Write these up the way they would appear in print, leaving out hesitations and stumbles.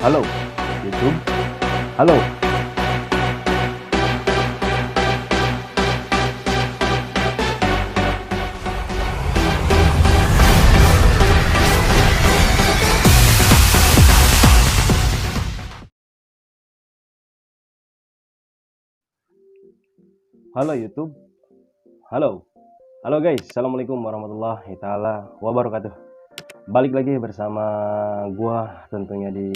Halo YouTube, halo. Halo YouTube, halo. Halo guys, assalamualaikum warahmatullahi taala wabarakatuh. Balik lagi bersama gua tentunya di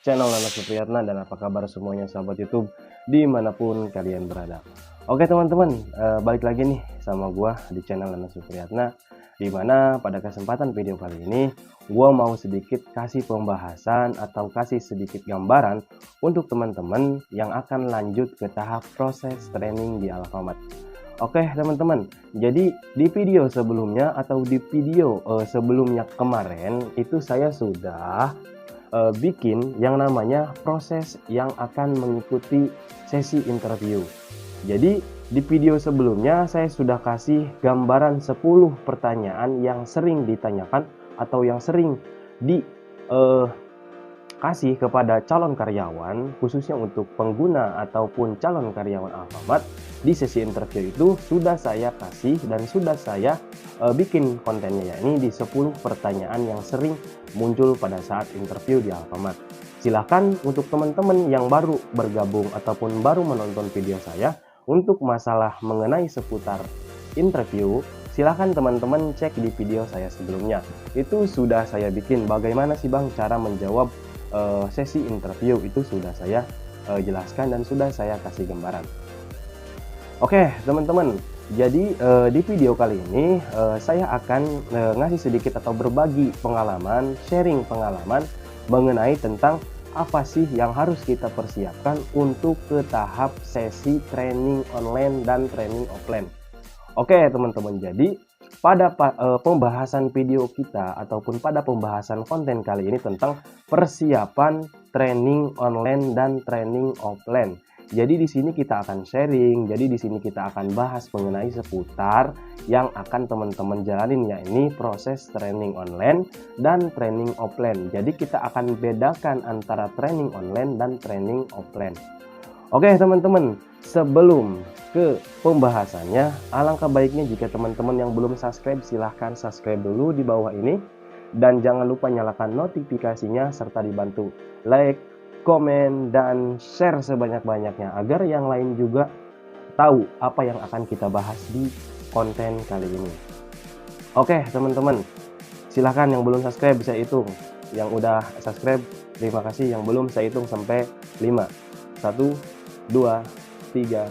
channel Nana Supriyatna. Dan apa kabar semuanya sahabat YouTube dimanapun kalian berada. Oke teman-teman, balik lagi nih sama gua di channel Nana Supriyatna, dimana pada kesempatan video kali ini gua mau sedikit kasih pembahasan atau kasih sedikit gambaran untuk teman-teman yang akan lanjut ke tahap proses training di Alfamart. Oke teman-teman, jadi di video sebelumnya atau di video sebelumnya kemarin itu saya sudah bikin yang namanya proses yang akan mengikuti sesi interview. Jadi di video sebelumnya saya sudah kasih gambaran 10 pertanyaan yang sering ditanyakan atau yang sering kasih kepada calon karyawan, khususnya untuk pengguna ataupun calon karyawan Alfamart. Di sesi interview itu sudah saya kasih dan sudah saya bikin kontennya, yakni di 10 pertanyaan yang sering muncul pada saat interview di Alfamart. Silahkan untuk teman-teman yang baru bergabung ataupun baru menonton video saya untuk masalah mengenai seputar interview, silahkan teman-teman cek di video saya sebelumnya. Itu sudah saya bikin bagaimana sih Bang cara menjawab sesi interview, itu sudah saya jelaskan dan sudah saya kasih gambaran. Oke teman-teman, jadi di video kali ini saya akan ngasih sedikit atau berbagi pengalaman, sharing pengalaman mengenai tentang apa sih yang harus kita persiapkan untuk ke tahap sesi training online dan training offline. Oke teman-teman, jadi pada pembahasan video kita ataupun pada pembahasan konten kali ini tentang persiapan training online dan training offline. Jadi di sini kita akan sharing, jadi di sini kita akan bahas mengenai seputar yang akan teman-teman jalanin, yakni proses training online dan training offline. Jadi kita akan bedakan antara training online dan training offline. Oke teman-teman, sebelum ke pembahasannya, alangkah baiknya jika teman-teman yang belum subscribe silahkan subscribe dulu di bawah ini. Dan jangan lupa nyalakan notifikasinya serta dibantu like, komen, dan share sebanyak-banyaknya agar yang lain juga tahu apa yang akan kita bahas di konten kali ini. Oke teman-teman, silahkan yang belum subscribe bisa hitung. Yang udah subscribe terima kasih, yang belum saya hitung sampai 5. 1, 2, 3,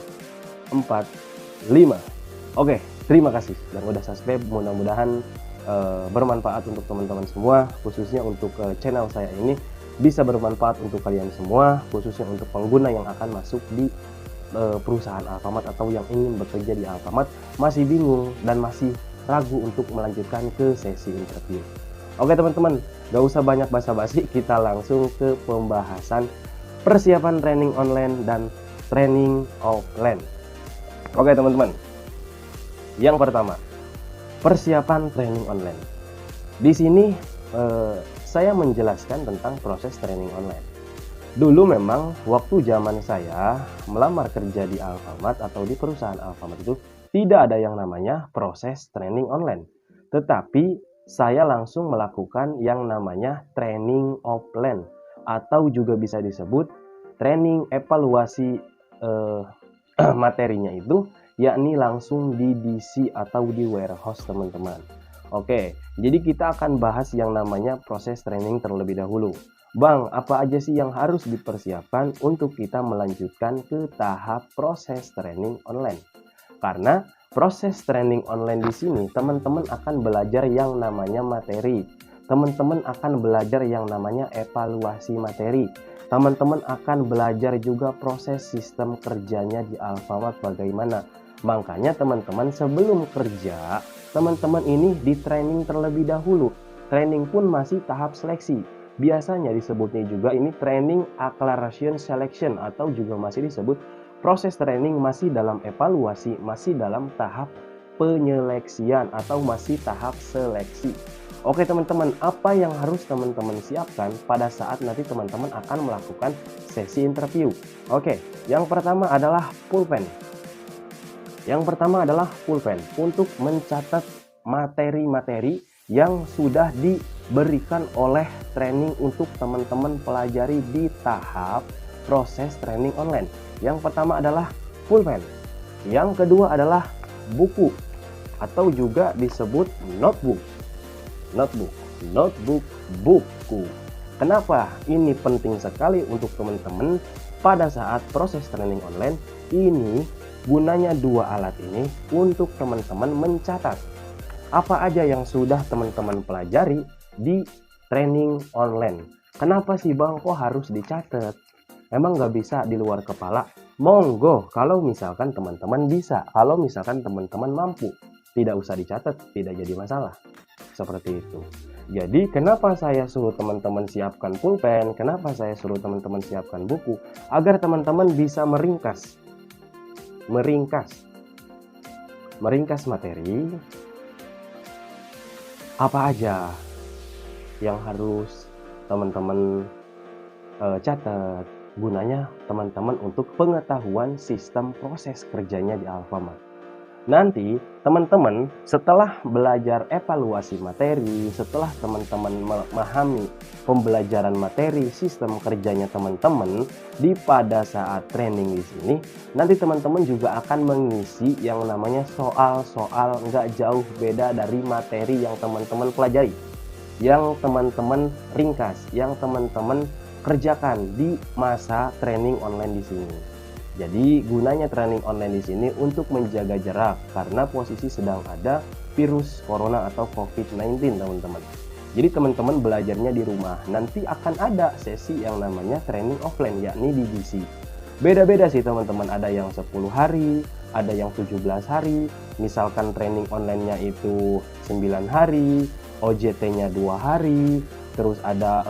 4, 5. Oke, terima kasih yang udah subscribe. Mudah-mudahan bermanfaat untuk teman-teman semua, khususnya untuk channel saya ini bisa bermanfaat untuk kalian semua, khususnya untuk pengguna yang akan masuk di perusahaan Alfamart atau yang ingin bekerja di Alfamart, masih bingung dan masih ragu untuk melanjutkan ke sesi interview. Oke teman-teman, gak usah banyak basa-basi, kita langsung ke pembahasan persiapan training online dan training offline. Oke teman-teman, yang pertama, persiapan training online. Di sini saya menjelaskan tentang proses training online. Dulu memang waktu zaman saya melamar kerja di Alfamart atau di perusahaan Alfamart itu tidak ada yang namanya proses training online. Tetapi saya langsung melakukan yang namanya training offline atau juga bisa disebut training evaluasi materinya itu, yakni langsung di DC atau di warehouse teman-teman. Oke, jadi kita akan bahas yang namanya proses training terlebih dahulu. Bang, apa aja sih yang harus dipersiapkan untuk kita melanjutkan ke tahap proses training online? Karena proses training online di sini teman-teman akan belajar yang namanya materi. Teman-teman akan belajar yang namanya evaluasi materi. Teman-teman akan belajar juga proses sistem kerjanya di Alfamart bagaimana. Makanya teman-teman sebelum kerja, teman-teman ini di training terlebih dahulu. Training pun masih tahap seleksi. Biasanya disebutnya juga ini training acceleration selection atau juga masih disebut proses training masih dalam evaluasi, masih dalam tahap penyeleksian atau masih tahap seleksi. Oke teman-teman, apa yang harus teman-teman siapkan pada saat nanti teman-teman akan melakukan sesi interview? Oke, yang pertama adalah pulpen. Yang pertama adalah pulpen untuk mencatat materi-materi yang sudah diberikan oleh training untuk teman-teman pelajari di tahap proses training online. Yang pertama adalah pulpen. Yang kedua adalah buku atau juga disebut notebook. Notebook, buku. Kenapa ini penting sekali untuk teman-teman pada saat proses training online? Ini gunanya dua alat ini untuk teman-teman mencatat apa aja yang sudah teman-teman pelajari di training online. Kenapa sih Bang kok harus dicatat? Emang nggak bisa di luar kepala? Monggo, kalau misalkan teman-teman bisa, kalau misalkan teman-teman mampu, tidak usah dicatat, tidak jadi masalah. Seperti itu. Jadi kenapa saya suruh teman-teman siapkan pulpen, kenapa saya suruh teman-teman siapkan buku, agar teman-teman bisa meringkas materi apa aja yang harus teman-teman catat, gunanya teman-teman untuk pengetahuan sistem proses kerjanya di Alfamart. Nanti teman-teman setelah belajar evaluasi materi, setelah teman-teman memahami pembelajaran materi, sistem kerjanya teman-teman di pada saat training di sini, nanti teman-teman juga akan mengisi yang namanya soal-soal nggak jauh beda dari materi yang teman-teman pelajari, yang teman-teman ringkas, yang teman-teman kerjakan di masa training online di sini. Jadi gunanya training online di sini untuk menjaga jarak karena posisi sedang ada virus corona atau COVID-19 teman-teman. Jadi teman-teman belajarnya di rumah. Nanti akan ada sesi yang namanya training offline yakni di DC. Beda-beda sih teman-teman, ada yang 10 hari, ada yang 17 hari. Misalkan training online-nya itu 9 hari, OJT-nya 2 hari, terus ada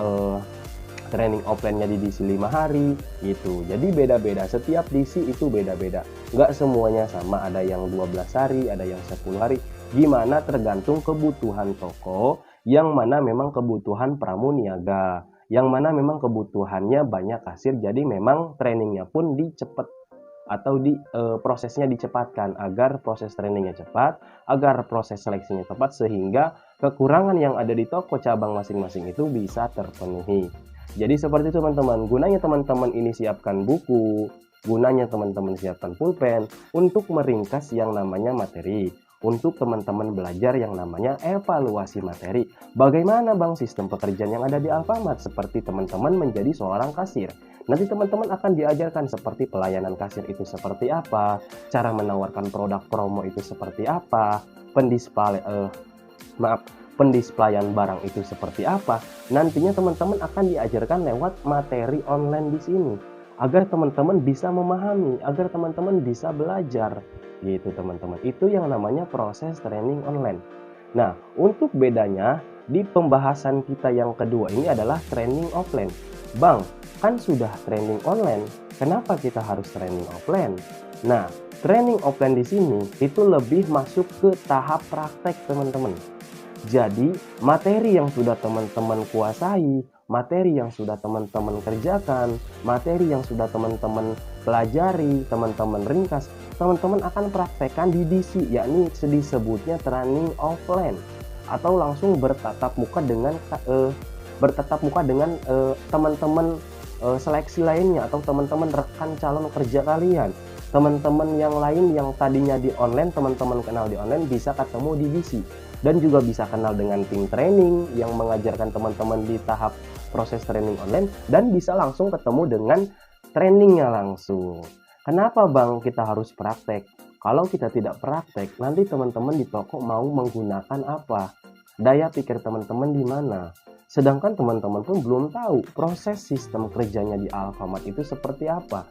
training offline-nya di DC 5 hari gitu. Jadi beda-beda, setiap DC itu beda-beda, nggak semuanya sama, ada yang 12 hari, ada yang 10 hari, gimana tergantung kebutuhan toko, yang mana memang kebutuhan pramuniaga, yang mana memang kebutuhannya banyak kasir, jadi memang trainingnya pun dicepat atau prosesnya dicepatkan agar proses trainingnya cepat, agar proses seleksinya tepat, sehingga kekurangan yang ada di toko cabang masing-masing itu bisa terpenuhi. Jadi seperti itu teman-teman, gunanya teman-teman ini siapkan buku, gunanya teman-teman siapkan pulpen untuk meringkas yang namanya materi, untuk teman-teman belajar yang namanya evaluasi materi. Bagaimana Bang sistem pekerjaan yang ada di Alfamart? Seperti teman-teman menjadi seorang kasir. Nanti teman-teman akan diajarkan seperti pelayanan kasir itu seperti apa, cara menawarkan produk promo itu seperti apa, pendisplayan barang itu seperti apa. Nantinya teman-teman akan diajarkan lewat materi online di sini agar teman-teman bisa memahami, agar teman-teman bisa belajar gitu teman-teman. Itu yang namanya proses training online. Nah, untuk bedanya di pembahasan kita yang kedua ini adalah training offline. Bang, kan sudah training online, kenapa kita harus training offline? Nah, training offline di sini itu lebih masuk ke tahap praktek teman-teman. Jadi materi yang sudah teman-teman kuasai, materi yang sudah teman-teman kerjakan, materi yang sudah teman-teman pelajari, teman-teman ringkas, teman-teman akan praktekkan di DC, yakni disebutnya training offline, atau langsung bertatap muka dengan teman-teman seleksi lainnya, atau teman-teman rekan calon kerja kalian. Teman-teman yang lain yang tadinya di online, teman-teman kenal di online bisa ketemu di DC, dan juga bisa kenal dengan tim training yang mengajarkan teman-teman di tahap proses training online, dan bisa langsung ketemu dengan trainingnya langsung. Kenapa Bang kita harus praktek? Kalau kita tidak praktek, nanti teman-teman di toko mau menggunakan apa? Daya pikir teman-teman di mana? Sedangkan teman-teman pun belum tahu proses sistem kerjanya di Alfamart itu seperti apa.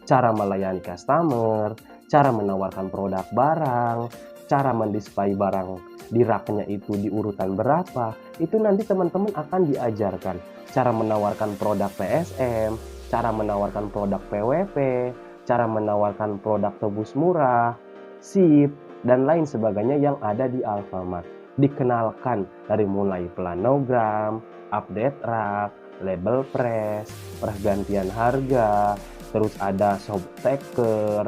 Cara melayani customer, cara menawarkan produk barang, cara mendisplay barang di raknya itu di urutan berapa, itu nanti teman-teman akan diajarkan cara menawarkan produk PSM, cara menawarkan produk PWP, cara menawarkan produk tebus murah, sip, dan lain sebagainya yang ada di Alfamart. dikenalkan dari mulai planogram, update rak, label press, pergantian harga, terus ada shop tracker.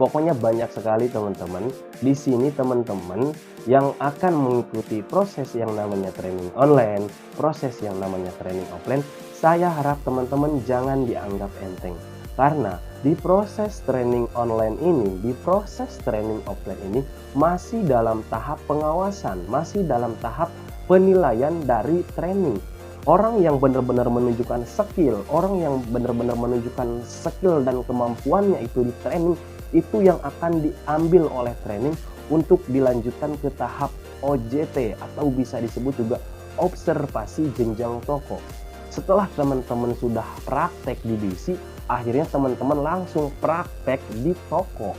Pokoknya banyak sekali teman-teman. Di sini teman-teman yang akan mengikuti proses yang namanya training online, proses yang namanya training offline, saya harap teman-teman jangan dianggap enteng. Karena di proses training online ini, di proses training offline ini masih dalam tahap pengawasan, masih dalam tahap penilaian dari training. Orang yang benar-benar menunjukkan skill, orang yang benar-benar menunjukkan skill dan kemampuannya itu di training, itu yang akan diambil oleh training untuk dilanjutkan ke tahap OJT atau bisa disebut juga observasi jenjang toko. Setelah teman-teman sudah praktek di BC, akhirnya teman-teman langsung praktek di toko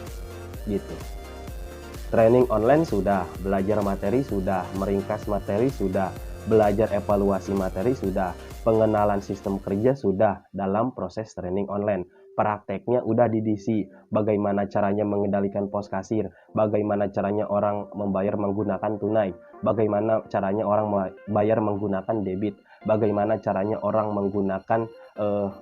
gitu. Training online sudah, belajar materi sudah, meringkas materi sudah, belajar evaluasi materi sudah, pengenalan sistem kerja sudah dalam proses training online. Prakteknya udah di DC, bagaimana caranya mengendalikan pos kasir, bagaimana caranya orang membayar menggunakan tunai, bagaimana caranya orang bayar menggunakan debit, bagaimana caranya orang menggunakan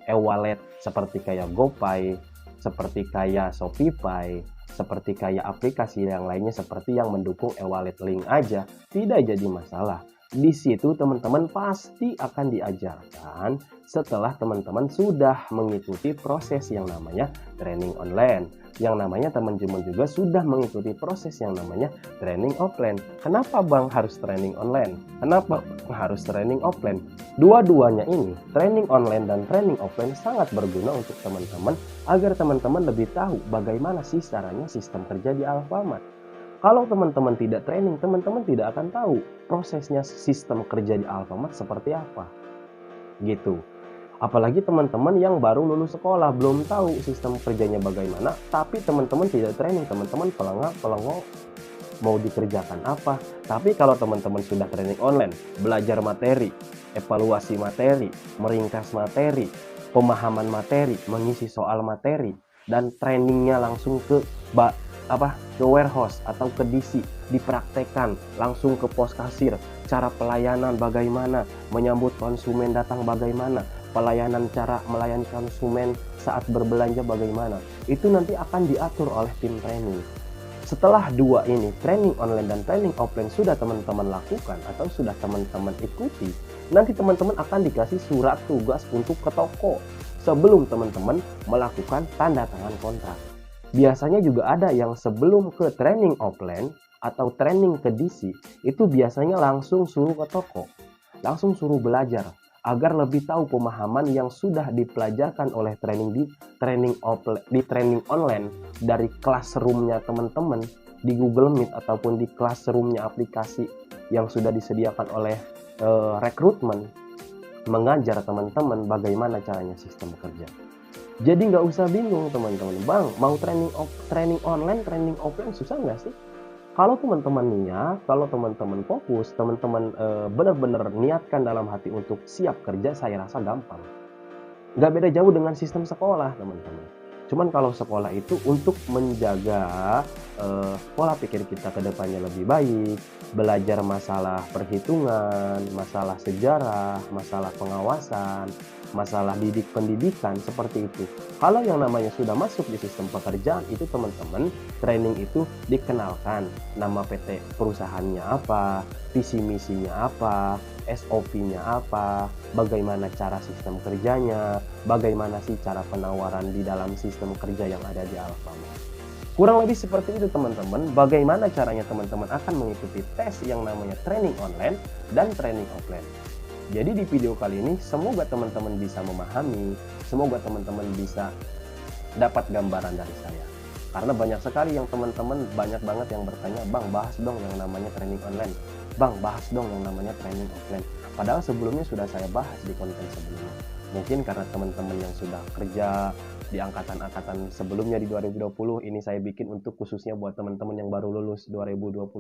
e-wallet seperti kayak GoPay, seperti kayak ShopeePay, seperti kayak aplikasi yang lainnya seperti yang mendukung e-wallet link aja, tidak jadi masalah. Di situ teman-teman pasti akan diajarkan setelah teman-teman sudah mengikuti proses yang namanya training online. Yang namanya teman-teman juga sudah mengikuti proses yang namanya training offline. Kenapa Bang harus training online? Kenapa harus training offline? Dua-duanya ini, training online dan training offline sangat berguna untuk teman-teman agar teman-teman lebih tahu bagaimana sih caranya sistem kerja di Alfamart. Kalau teman-teman tidak training, teman-teman tidak akan tahu prosesnya sistem kerja di Alfamart seperti apa. Gitu. Apalagi teman-teman yang baru lulus sekolah, belum tahu sistem kerjanya bagaimana, tapi teman-teman tidak training, teman-teman pelengok mau dikerjakan apa. Tapi kalau teman-teman sudah training online, belajar materi, evaluasi materi, meringkas materi, pemahaman materi, mengisi soal materi, dan trainingnya langsung ke warehouse atau ke DC, dipraktekkan langsung ke pos kasir, cara pelayanan bagaimana, menyambut konsumen datang bagaimana, pelayanan cara melayani konsumen saat berbelanja bagaimana, itu nanti akan diatur oleh tim training. Setelah dua ini, training online dan training offline sudah teman-teman lakukan atau sudah teman-teman ikuti, nanti teman-teman akan dikasih surat tugas untuk ke toko sebelum teman-teman melakukan tanda tangan kontrak. Biasanya juga ada yang sebelum ke training offline atau training ke DC, itu biasanya langsung suruh ke toko, langsung suruh belajar agar lebih tahu pemahaman yang sudah dipelajarkan oleh training training online dari classroom-nya teman-teman di Google Meet ataupun di classroom-nya aplikasi yang sudah disediakan oleh rekrutmen, mengajar teman-teman bagaimana caranya sistem kerja. Jadi nggak usah bingung teman-teman, Bang, mau training online, training offline susah nggak sih? Kalau teman-teman niat, kalau teman-teman fokus, teman-teman benar-benar niatkan dalam hati untuk siap kerja, saya rasa gampang. Nggak beda jauh dengan sistem sekolah, teman-teman. Cuman kalau sekolah itu untuk menjaga pola pikir kita ke depannya lebih baik, belajar masalah perhitungan, masalah sejarah, masalah pengawasan, masalah pendidikan seperti itu. Kalau yang namanya sudah masuk di sistem pekerjaan itu teman-teman, training itu dikenalkan nama PT perusahaannya apa, visi misinya apa, SOP-nya apa, bagaimana cara sistem kerjanya, bagaimana sih cara penawaran di dalam sistem kerja yang ada di Alfamart. Kurang lebih seperti itu teman-teman, bagaimana caranya teman-teman akan mengikuti tes yang namanya training online dan training offline. Jadi di video kali ini semoga teman-teman bisa memahami, semoga teman-teman bisa dapat gambaran dari saya. Karena banyak sekali yang teman-teman banyak banget yang bertanya, Bang bahas dong yang namanya training online, Bang bahas dong yang namanya training offline. Padahal sebelumnya sudah saya bahas di konten sebelumnya. Mungkin karena teman-teman yang sudah kerja di angkatan-angkatan sebelumnya di 2020, ini saya bikin untuk khususnya buat teman-teman yang baru lulus 2021,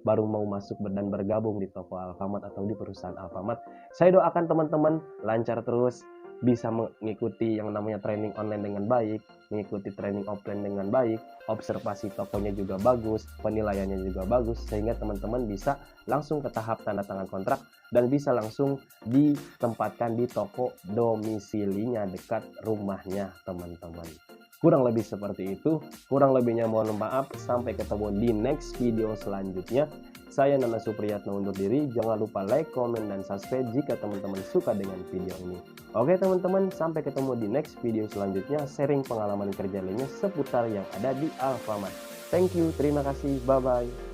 baru mau masuk dan bergabung di toko Alfamart atau di perusahaan Alfamart. Saya doakan teman-teman lancar terus, bisa mengikuti yang namanya training online dengan baik, mengikuti training offline dengan baik, observasi tokonya juga bagus, penilaiannya juga bagus, sehingga teman-teman bisa langsung ke tahap tanda tangan kontrak dan bisa langsung ditempatkan di toko domisilinya dekat rumahnya teman-teman. Kurang lebih seperti itu, kurang lebihnya mohon maaf, sampai ketemu di next video selanjutnya. Saya Nana Supriyatno undur diri, jangan lupa like, comment, dan subscribe jika teman-teman suka dengan video ini. Oke teman-teman, sampai ketemu di next video selanjutnya, sharing pengalaman kerja lainnya seputar yang ada di Alfamart. Thank you, terima kasih, bye-bye.